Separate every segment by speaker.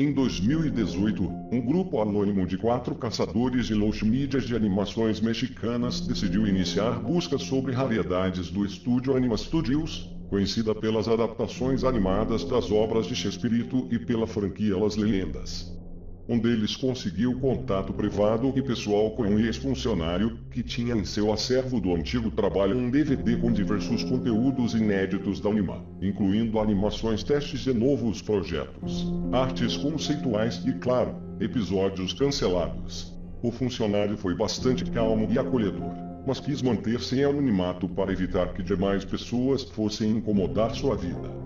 Speaker 1: Em 2018, um grupo anônimo de 4 caçadores de luxo mídias de animações mexicanas decidiu iniciar buscas sobre raridades do estúdio Anima Studios, conhecida pelas adaptações animadas das obras de Chespirito e pela franquia Las Leyendas. Um deles conseguiu contato privado e pessoal com um ex-funcionário que tinha em seu acervo do antigo trabalho um DVD com diversos conteúdos inéditos da Anima, incluindo animações testes de novos projetos, artes conceituais e, claro, episódios cancelados. O funcionário foi bastante calmo e acolhedor, mas quis manter-se em anonimato para evitar que demais pessoas fossem incomodar sua vida.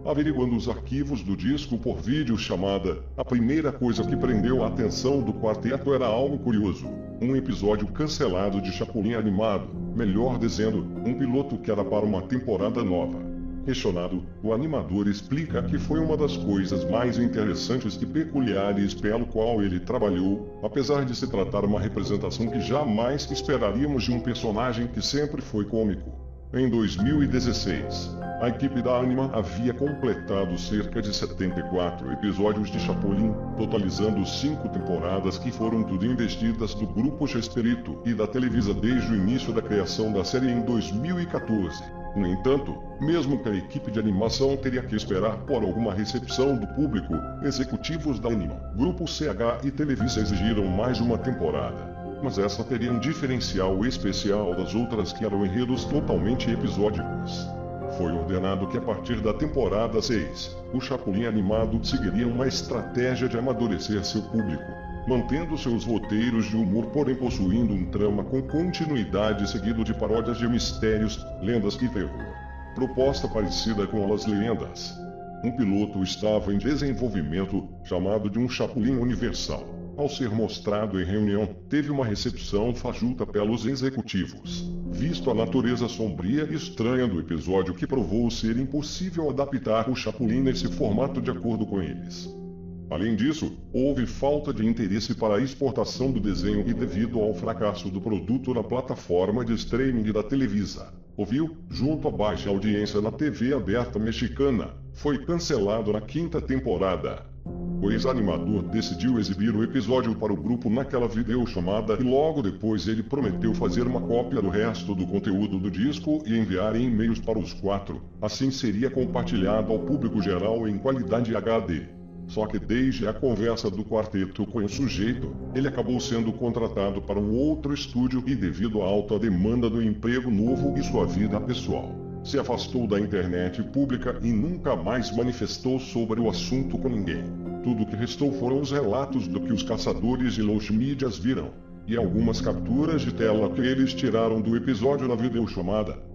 Speaker 1: Averiguando os arquivos do disco por vídeo chamada, a primeira coisa que prendeu a atenção do quarteto era algo curioso. Um episódio cancelado de Chapolin animado, melhor dizendo, um piloto que era para uma temporada nova. Questionado, o animador explica que foi uma das coisas mais interessantes e peculiares pelo qual ele trabalhou, apesar de se tratar uma representação que jamais esperaríamos de um personagem que sempre foi cômico. Em 2016, a equipe da Anima havia completado cerca de 74 episódios de Chapolin, totalizando 5 temporadas que foram tudo investidas do grupo Chespirito e da Televisa desde o início da criação da série em 2014. No entanto, mesmo que a equipe de animação teria que esperar por alguma recepção do público, executivos da Anima, Grupo CH e Televisa exigiram mais de uma temporada. Mas essa teria um diferencial especial das outras que eram enredos totalmente episódicos. Foi ordenado que a partir da temporada 6, o Chapolin animado seguiria uma estratégia de amadurecer seu público, mantendo seus roteiros de humor porém possuindo um trama com continuidade seguido de paródias de mistérios, lendas e terror. Proposta parecida com As Leyendas. Um piloto estava em desenvolvimento chamado de um Chapolin Universal. Ao ser mostrado em reunião, teve uma recepção fajuta pelos executivos, visto a natureza sombria e estranha do episódio que provou ser impossível adaptar o Chapolin nesse formato de acordo com eles. Além disso, houve falta de interesse para a exportação do desenho e devido ao fracasso do produto na plataforma de streaming da Televisa. Ouviu? Junto à baixa audiência na TV aberta mexicana, foi cancelado na 5ª temporada. O ex-animador decidiu exibir o episódio para o grupo naquela videochamada e logo depois ele prometeu fazer uma cópia do resto do conteúdo do disco e enviar em e-mails para os 4. Assim seria compartilhado ao público geral em qualidade HD. Só que desde a conversa do quarteto com o sujeito, ele acabou sendo contratado para um outro estúdio e devido à alta demanda do emprego novo e sua vida pessoal, se afastou da internet pública e nunca mais manifestou sobre o assunto com ninguém. Tudo o que restou foram os relatos do que os caçadores de luxo mídias viram, e algumas capturas de tela que eles tiraram do episódio na videochamada.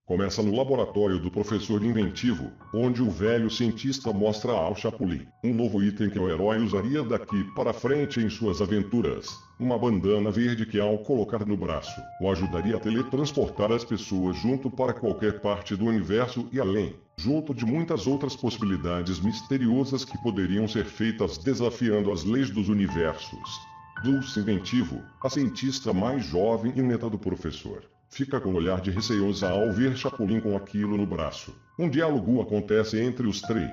Speaker 1: Começa no laboratório do professor inventivo, onde o velho cientista mostra ao Chapolin um novo item que o herói usaria daqui para frente em suas aventuras. Uma bandana verde que ao colocar no braço, o ajudaria a teletransportar as pessoas junto para qualquer parte do universo e além, junto de muitas outras possibilidades misteriosas que poderiam ser feitas desafiando as leis dos universos. Dulce inventivo, a cientista mais jovem e neta do professor, fica com um olhar de receosa ao ver Chapolin com aquilo no braço. Um diálogo acontece entre os 3.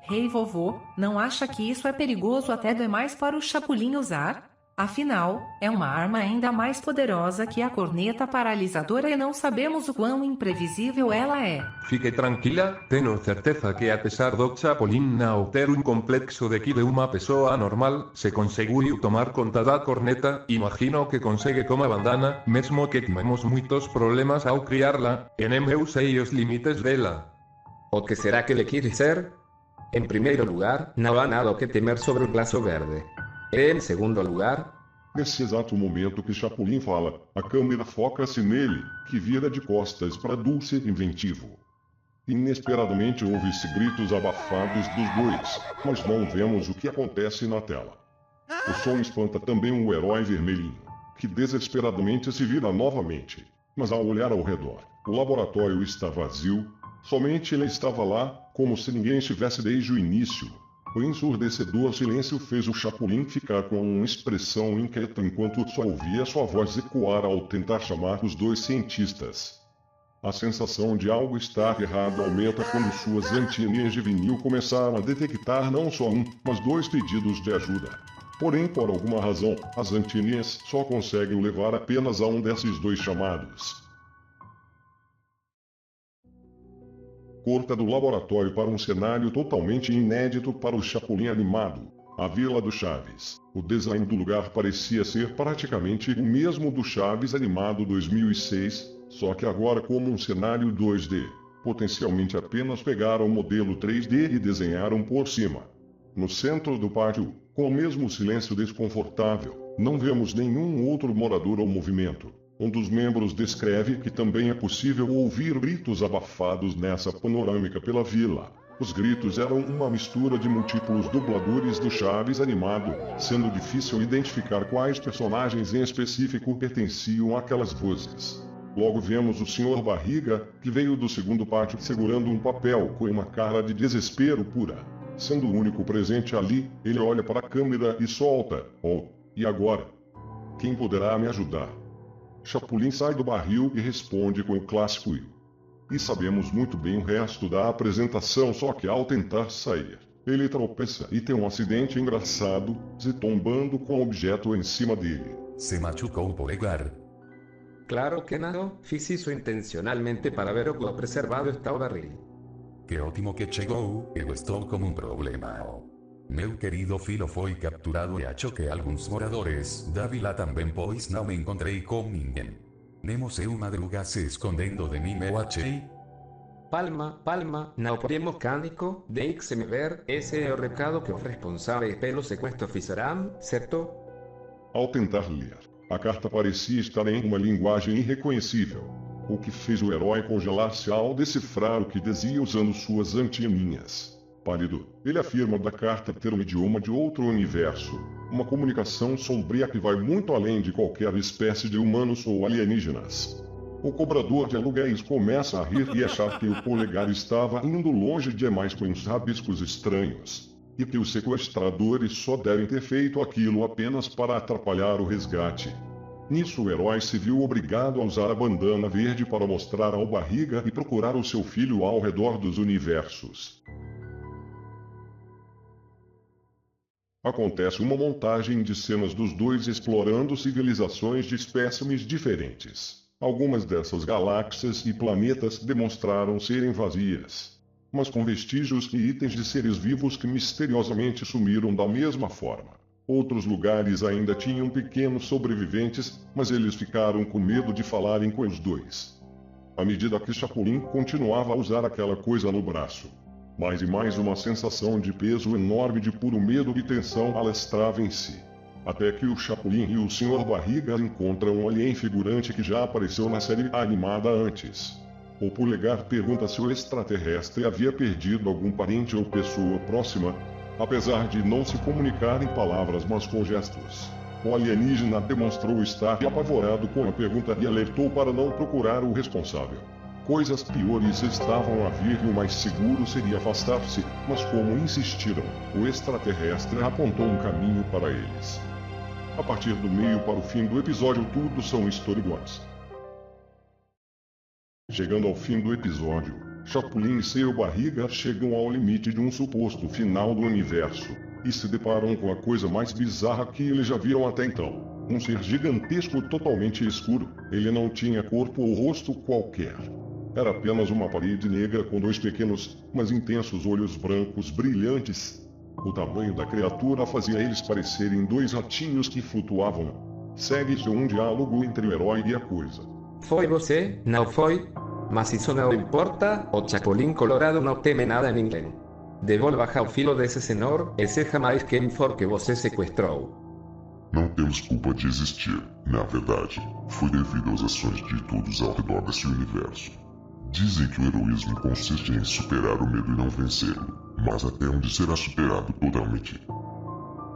Speaker 2: Rei vovô, não acha que isso é perigoso até demais para o Chapolin usar? Afinal, é uma arma ainda mais poderosa que a corneta paralisadora e não sabemos o quão imprevisível ela é.
Speaker 3: Fique tranquila, tenho certeza que apesar do Chapolin não ter um complexo de que de uma pessoa normal, se conseguiu tomar conta da corneta, imagino que consegue com a bandana, mesmo que tivemos muitos problemas ao criarla, eu sei os limites dela.
Speaker 4: ¿O qué será que le quiere ser? En primeiro lugar, não há nada que temer sobre o laço verde. Em segundo lugar,
Speaker 1: nesse exato momento que Chapolin fala, a câmera foca-se nele, que vira de costas para Dulce inventivo. Inesperadamente ouve-se gritos abafados dos dois, mas não vemos o que acontece na tela. O som espanta também o herói vermelhinho, que desesperadamente se vira novamente, mas ao olhar ao redor, o laboratório está vazio, somente ele estava lá, como se ninguém estivesse desde o início. O ensurdecedor silêncio fez o Chapolin ficar com uma expressão inquieta enquanto só ouvia sua voz ecoar ao tentar chamar os 2 cientistas. A sensação de algo estar errado aumenta quando suas anteninhas de vinil começaram a detectar não só um, mas 2 pedidos de ajuda. Porém, por alguma razão, as anteninhas só conseguem levar apenas a um desses 2 chamados. Corta do laboratório para um cenário totalmente inédito para o Chapolin animado, a Vila do Chaves. O design do lugar parecia ser praticamente o mesmo do Chaves animado 2006, só que agora como um cenário 2D. Potencialmente apenas pegaram o modelo 3D e desenharam por cima. No centro do pátio, com o mesmo silêncio desconfortável, não vemos nenhum outro morador ou movimento. Um dos membros descreve que também é possível ouvir gritos abafados nessa panorâmica pela vila. Os gritos eram uma mistura de múltiplos dubladores do Chaves animado, sendo difícil identificar quais personagens em específico pertenciam àquelas vozes. Logo vemos o Sr. Barriga, que veio do segundo pátio segurando um papel com uma cara de desespero pura. Sendo o único presente ali, ele olha para a câmera e solta: "Oh, e agora? Quem poderá me ajudar?" Chapolin sai do barril e responde com o clássico "eu". E sabemos muito bem o resto da apresentação, só que ao tentar sair, ele tropeça e tem um acidente engraçado, se tombando com um objeto em cima dele.
Speaker 5: Se machucó o polegar.
Speaker 4: Claro que no, fiz isso intencionalmente para ver o quão preservado está o barril.
Speaker 5: Que ótimo que chegou, eu estou com um problema. Meu querido filho foi capturado e acho que alguns moradores da vila também, pois não me encontrei com ninguém. Nemo seu madruga se escondendo de mim, eu achei.
Speaker 4: Palma, não podemos cânico, deixe-me ver, esse é o recado que os responsáveis pelo sequestro fizeram, certo?
Speaker 1: Ao tentar ler, a carta parecia estar em uma linguagem irreconhecível, o que fez o herói congelar-se ao decifrar o que dizia usando suas anteninhas. Pálido, ele afirma da carta ter um idioma de outro universo, uma comunicação sombria que vai muito além de qualquer espécie de humanos ou alienígenas. O cobrador de aluguéis começa a rir e achar que o polegar estava indo longe demais com uns rabiscos estranhos, e que os sequestradores só devem ter feito aquilo apenas para atrapalhar o resgate. Nisso o herói se viu obrigado a usar a bandana verde para mostrar ao Barriga e procurar o seu filho ao redor dos universos. Acontece uma montagem de cenas dos dois explorando civilizações de espécimes diferentes. Algumas dessas galáxias e planetas demonstraram serem vazias, mas com vestígios e itens de seres vivos que misteriosamente sumiram da mesma forma. Outros lugares ainda tinham pequenos sobreviventes, mas eles ficaram com medo de falarem com os dois. À medida que Chapolin continuava a usar aquela coisa no braço, mais e mais uma sensação de peso enorme de puro medo e tensão alastrava em si. Até que o Chapolin e o Sr. Barriga encontram um alien figurante que já apareceu na série animada antes. O polegar pergunta se o extraterrestre havia perdido algum parente ou pessoa próxima, apesar de não se comunicar em palavras mas com gestos. O alienígena demonstrou estar apavorado com a pergunta e alertou para não procurar o responsável. Coisas piores estavam a vir e o mais seguro seria afastar-se, mas como insistiram, o extraterrestre apontou um caminho para eles. A partir do meio para o fim do episódio tudo são storyboards. Chegando ao fim do episódio, Chapolin e seu Barriga chegam ao limite de um suposto final do universo, e se deparam com a coisa mais bizarra que eles já viram até então. Um ser gigantesco totalmente escuro, ele não tinha corpo ou rosto qualquer. Era apenas uma parede negra com dois pequenos, mas intensos olhos brancos brilhantes. O tamanho da criatura fazia eles parecerem dois ratinhos que flutuavam. Segue-se um diálogo entre o herói e a coisa.
Speaker 4: Foi você, não foi? Mas isso não importa, o Chapolin Colorado não teme nada a ninguém. Devolva ao filho desse senhor, esse jamais quem for que você sequestrou.
Speaker 6: Não temos culpa de existir, na verdade. Foi devido às ações de todos ao redor desse universo. Dizem que o heroísmo consiste em superar o medo e não vencê-lo, mas até onde será superado totalmente.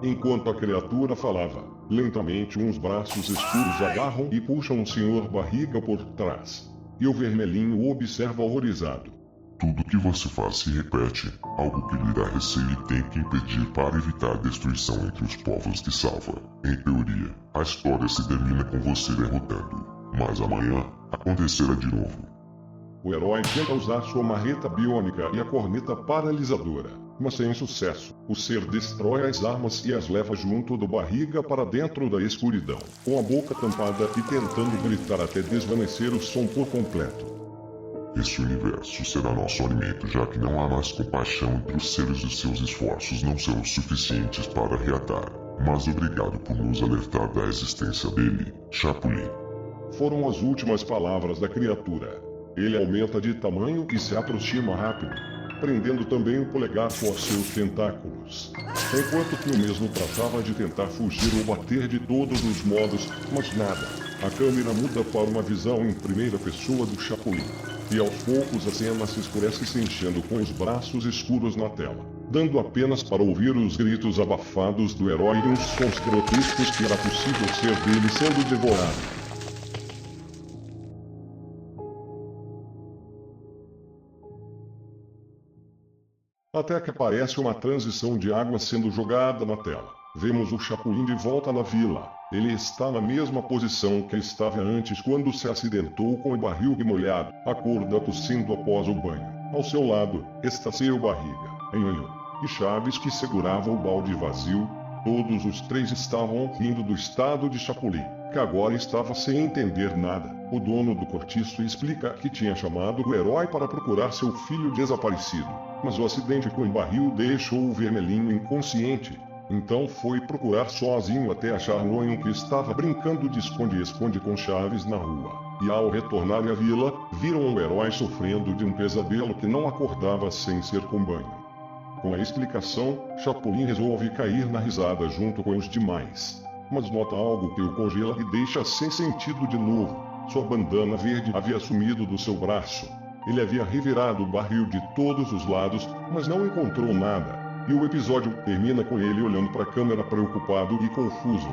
Speaker 1: Enquanto a criatura falava, lentamente uns braços escuros agarram e puxam o Sr. Barriga por trás. E o vermelhinho o observa horrorizado.
Speaker 6: Tudo que você faz se repete, algo que lhe dá receio e tem que impedir para evitar a destruição entre os povos que salva. Em teoria, a história se termina com você derrotando, mas amanhã acontecerá de novo.
Speaker 1: O herói tenta usar sua marreta biônica e a corneta paralisadora, mas sem sucesso. O ser destrói as armas e as leva junto do barriga para dentro da escuridão, com a boca tampada e tentando gritar até desvanecer o som por completo.
Speaker 6: Este universo será nosso alimento, já que não há mais compaixão entre os seres e seus esforços não são suficientes para reatar. Mas obrigado por nos alertar da existência dele, Chapulin.
Speaker 1: Foram as últimas palavras da criatura. Ele aumenta de tamanho e se aproxima rápido, prendendo também o polegar com os seus tentáculos. Enquanto que o mesmo tratava de tentar fugir ou bater de todos os modos, mas nada. A câmera muda para uma visão em primeira pessoa do Chapulin. E aos poucos a cena se escurece se enchendo com os braços escuros na tela, dando apenas para ouvir os gritos abafados do herói e uns sons grotescos que era possível ser dele sendo devorado. Até que aparece uma transição de água sendo jogada na tela. Vemos o Chapulin de volta na vila. Ele está na mesma posição que estava antes quando se acidentou com o barril molhado, acorda tossindo após o banho. Ao seu lado está seu barriga, Nhanhã, e Chaves que segurava o balde vazio. Todos os três estavam rindo do estado de Chapulin, que agora estava sem entender nada. O dono do cortiço explica que tinha chamado o herói para procurar seu filho desaparecido, mas o acidente com o barril deixou o vermelhinho inconsciente. Então foi procurar sozinho até achar Nhonho, que estava brincando de esconde-esconde com Chaves na rua. E ao retornarem à vila, viram o herói sofrendo de um pesadelo que não acordava sem ser com banho. Com a explicação, Chapulin resolve cair na risada junto com os demais. Mas nota algo que o congela e deixa sem sentido de novo. Sua bandana verde havia sumido do seu braço. Ele havia revirado o barril de todos os lados, mas não encontrou nada. E o episódio termina com ele olhando para a câmera preocupado e confuso.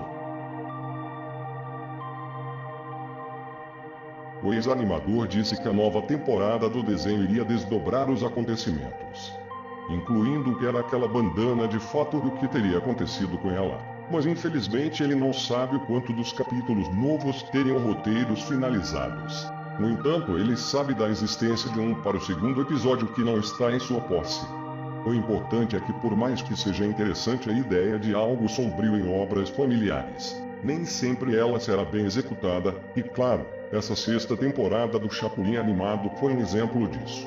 Speaker 1: O ex-animador disse que a nova temporada do desenho iria desdobrar os acontecimentos, incluindo o que era aquela bandana de fato e o que teria acontecido com ela. Mas infelizmente ele não sabe o quanto dos capítulos novos teriam roteiros finalizados. No entanto, ele sabe da existência de um para o segundo episódio que não está em sua posse. O importante é que, por mais que seja interessante a ideia de algo sombrio em obras familiares, nem sempre ela será bem executada, e claro, essa sexta temporada do Chapulin animado foi um exemplo disso.